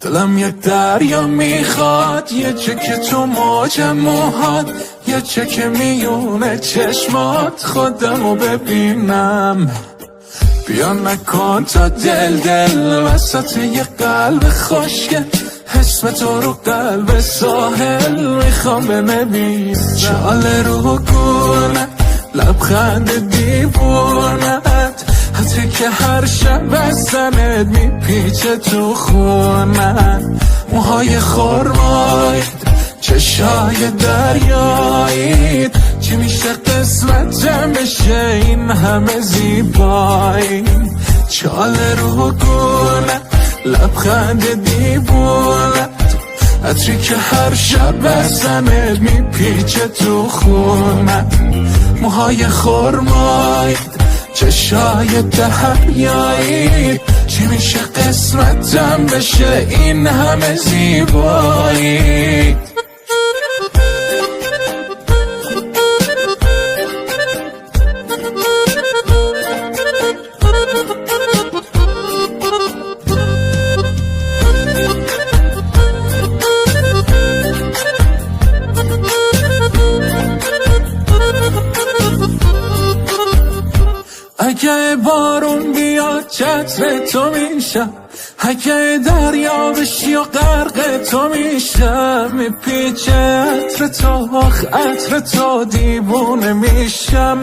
دلم یک دریا میخواد، یه چک تو موج موهات، یه چک میونه چشمات، خودمو ببینم. بیا نکن تا دل وسط یه قلب خشک، اسم تو رو قلب ساحل میخوام بنویسم. چاله رو گونه لبخند دیوونت، حتی که هر شب بستنت میپیچه تو خونت. موهای خرمایید، چشای دریایید، چی میشه قسمتم بشه این همه زیبایی. چاله رو گونه لبخند دیوونت، عطری که هر شب بستنت میپیچه تو خونت. موهای خرمایید، چشای دریایید، چی میشه قسمتم بشه این همه زیبایی. اگه بارون بیاد چتر تو میشم، اگه دریا بشی و غرق تو میشم، میپیچه عطر تو، آخ عطر تو، دیوونه میشم،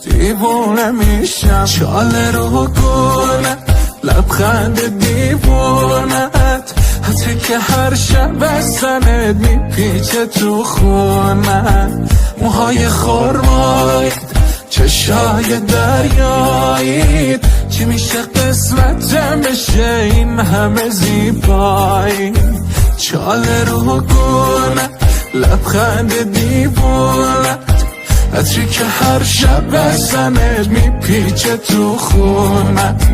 دیوونه میشم. چاله رو گونه لبخند دیوونت، حتی که هر شب بستنت میپیچه تو خونت. موهای خرمایید، چشای دریایید، چی میشه قسمتم بشه این همه زیبایی. چاله رو گونه لبخند دیوونت، عطری که هر شب بستنت میپیچه تو خونت.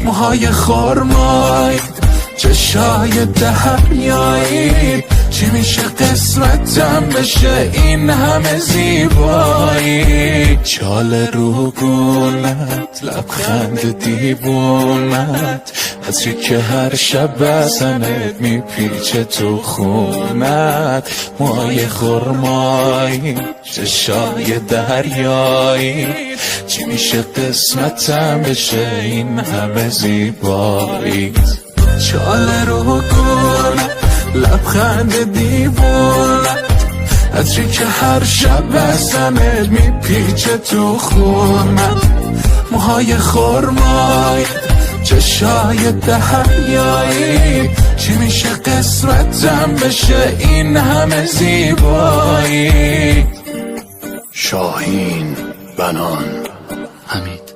موهای خرمایید، چشای دریایید، چی میشه قسمتم بشه این همه زیبایی. چاله رو گونت لبخند دیوونت، عطری که هر شب بستنت میپیچه تو خونت. موهای خرمایی، چشای دریایی، چی میشه قسمتم بشه این همه زیبایی. چاله رو گونه لبخند دیوونت، عطری که هر شب بستنت میپیچه تو خونت. موهای خرمایید، چشای دریایی، چی میشه قسمتم بشه این همه زیبایی. شاهین بنان، حمید.